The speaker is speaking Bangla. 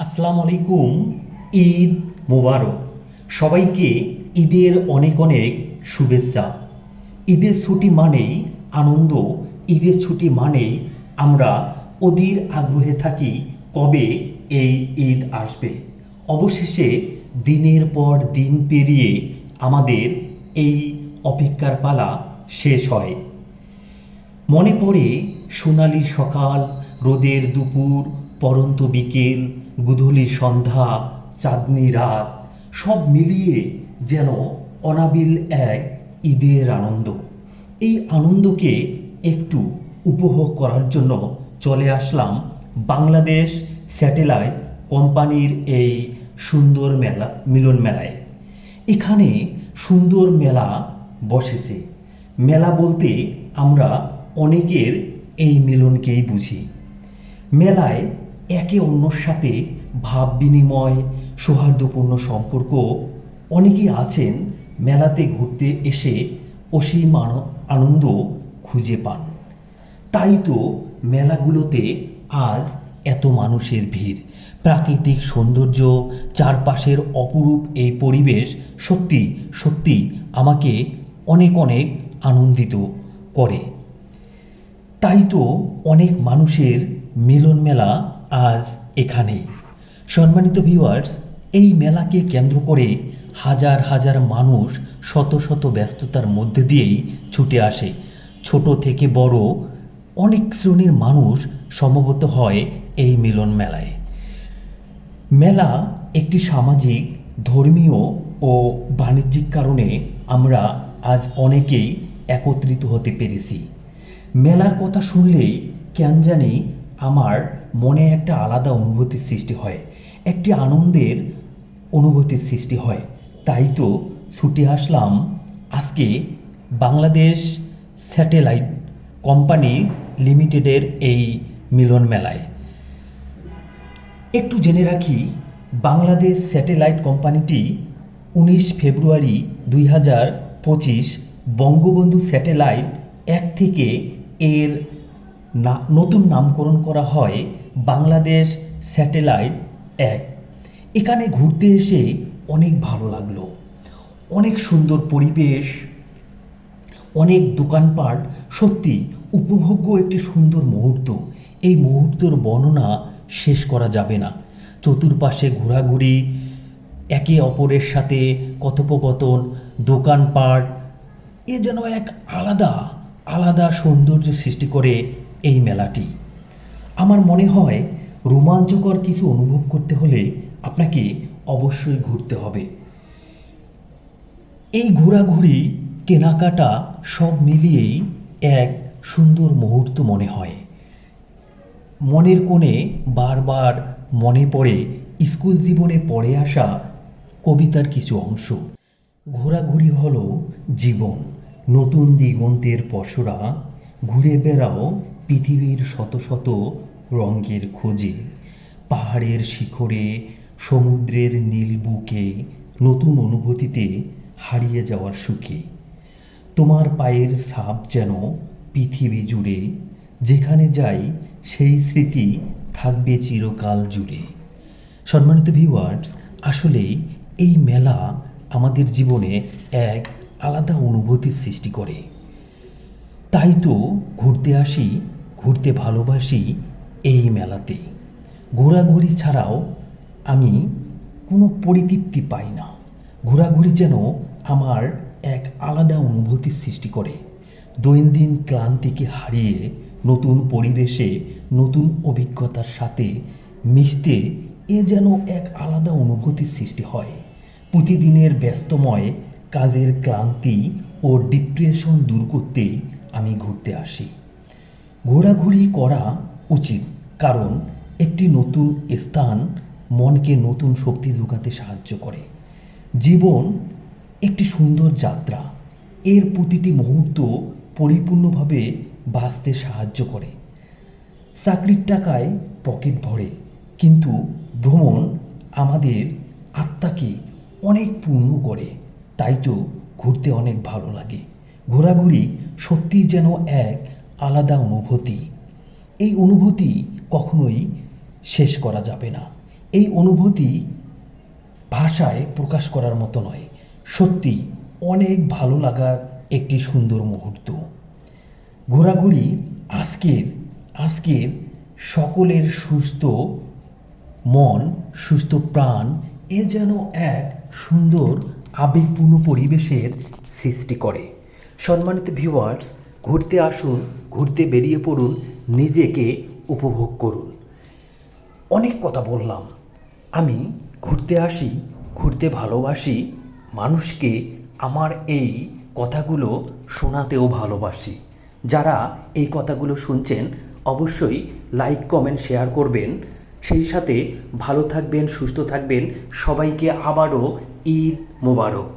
আসসালামু আলাইকুম। ঈদ মোবারক। সবাইকে ঈদের অনেক অনেক শুভেচ্ছা। ঈদের ছুটি মানেই আনন্দ, ঈদের ছুটি মানেই আমরা অধীর আগ্রহে থাকি কবে এই ঈদ আসবে। অবশেষে দিনের পর দিন পেরিয়ে আমাদের এই অপেক্ষার পালা শেষ হয়। মনে পড়ে সোনালি সকাল, রোদের দুপুর, পড়ন্ত বিকেল, গোধূলি সন্ধ্যা, চাঁদনি রাত, সব মিলিয়ে যেন অনাবিল এক ঈদের আনন্দ। এই আনন্দকে একটু উপভোগ করার জন্য চলে আসলাম বাংলাদেশ স্যাটেলাইট কোম্পানির এই সুন্দর মিলন মেলায়। এখানে সুন্দর মেলা বসেছে। মেলা বলতে আমরা অনেকের এই মিলনকেই বুঝি। মেলায় একে অন্যর সাথে ভাব বিনিময়, সৌহার্দ্যপূর্ণ সম্পর্ক। অনেকেই আছেন মেলাতে ঘুরতে এসে অসীম আনন্দ খুঁজে পান। তাই তো মেলাগুলোতে আজ এত মানুষের ভিড়। প্রাকৃতিক সৌন্দর্য, চারপাশের অপরূপ এই পরিবেশ সত্যি সত্যি আমাকে অনেক অনেক আনন্দিত করে। তাই তো অনেক মানুষের মিলন মেলা আজ এখানে। সম্মানিত ভিউয়ার্স, এই মেলাকে কেন্দ্র করে হাজার হাজার মানুষ শত শত ব্যস্ততার মধ্যে দিয়েই ছুটে আসে। ছোট থেকে বড় অনেক শ্রেণীর মানুষ সমবেত হয় এই মিলন মেলায়। মেলা একটি সামাজিক, ধর্মীয় ও বাণিজ্যিক কারণে আমরা আজ অনেকেই একত্রিত হতে পেরেছি। মেলার কথা শুনলেই কেন জানি আমার মনে একটা আলাদা অনুভূতির সৃষ্টি হয়, একটি আনন্দের অনুভূতির সৃষ্টি হয়। তাই তো ছুটে আসলাম আজকে বাংলাদেশ স্যাটেলাইট কোম্পানি লিমিটেডের এই মিলন মেলায়। একটু জেনে রাখি, বাংলাদেশ স্যাটেলাইট কোম্পানিটি 19 ফেব্রুয়ারি 2025 বঙ্গবন্ধু স্যাটেলাইট 1 থেকে এর নতুন নামকরণ করা হয় বাংলাদেশ স্যাটেলাইট 1। এখানে ঘুরতে এসে অনেক ভালো লাগলো। অনেক সুন্দর পরিবেশ, অনেক দোকানপাট, সত্যি উপভোগ্য একটি সুন্দর মুহূর্ত। এই মুহূর্তের বর্ণনা শেষ করা যাবে না। চতুর্পাশে ঘোরাঘুরি, একে অপরের সাথে কথোপকথন, দোকানপাট, এ যেন এক আলাদা আলাদা সৌন্দর্য সৃষ্টি করে এই মেলাটি। আমার মনে হয় রোমাঞ্চকর কিছু অনুভব করতে হলে আপনাকে অবশ্যই ঘুরতে হবে। এই ঘোরাঘুরি, কেনাকাটা সব মিলিয়েই এক সুন্দর মুহূর্ত মনে হয়। মনের কোণে বারবার মনে পড়ে স্কুল জীবনে পড়ে আসা কবিতার কিছু অংশ। ঘোরাঘুরি হলো জীবন, নতুন দিগন্তের পসরা, ঘুরে বেড়াও পৃথিবীর শত শত রঙের খোঁজে। পাহাড়ের শিখরে, সমুদ্রের নীল বুকে, নতুন অনুভূতিতে হারিয়ে যাওয়ার সুখে। তোমার পায়ের ছাপ যেন পৃথিবী জুড়ে, যেখানে যাই সেই স্মৃতি থাকবে চিরকাল জুড়ে। সম্মানিত ভিউয়ার্স, আসলে এই মেলা আমাদের জীবনে এক আলাদা অনুভূতির সৃষ্টি করে। তাই তো ঘুরতে আসি, ঘুরতে ভালোবাসি এই মেলাতে। ঘোরাঘুরি ছাড়াও আমি কোনো পরিতৃপ্তি পাই না। ঘোরাঘুরি যেন আমার এক আলাদা অনুভূতির সৃষ্টি করে। দৈনন্দিন ক্লান্তিকে হারিয়ে নতুন পরিবেশে, নতুন অভিজ্ঞতার সাথে মিশতে এ যেন এক আলাদা অনুভূতির সৃষ্টি হয়। প্রতিদিনের ব্যস্তময় কাজের ক্লান্তি ও ডিপ্রেশন দূর করতে আমি ঘুরতে আসি। ঘোরাঘুরি করা উচিত, কারণ একটি নতুন স্থান মনকে নতুন শক্তি যোগাতে সাহায্য করে। জীবন একটি সুন্দর যাত্রা, এর প্রতিটি মুহূর্ত পরিপূর্ণভাবে বাঁচতে সাহায্য করে। চাকরির টাকায় পকেট ভরে, কিন্তু ভ্রমণ আমাদের আত্মাকে অনেক পূর্ণ করে। তাই তো ঘুরতে অনেক ভালো লাগে। ঘোরাঘুরি সত্যিই যেন এক আলাদা অনুভূতি। এই অনুভূতি কখনোই শেষ করা যাবে না। এই অনুভূতি ভাষায় প্রকাশ করার মতো নয়। সত্যি অনেক ভালো লাগার একটি সুন্দর মুহূর্ত। ঘোরাঘুরি আজকের আজকের সকলের সুস্থ মন, সুস্থ প্রাণ এ যেন এক সুন্দর আবেগপূর্ণ পরিবেশের সৃষ্টি করে। সম্মানিত ভিউয়ার্স, ঘুরতে আসুন, ঘুরতে বেরিয়ে পড়ুন, নিজেকে উপভোগ করুন। অনেক কথা বললাম। আমি ঘুরতে আসি, ঘুরতে ভালোবাসি, মানুষকে আমার এই কথাগুলো শোনাতেও ভালোবাসি। যারা এই কথাগুলো শুনছেন অবশ্যই লাইক, কমেন্ট, শেয়ার করবেন। সেই সাথে ভালো থাকবেন, সুস্থ থাকবেন। সবাইকে আবারও ঈদ মোবারক।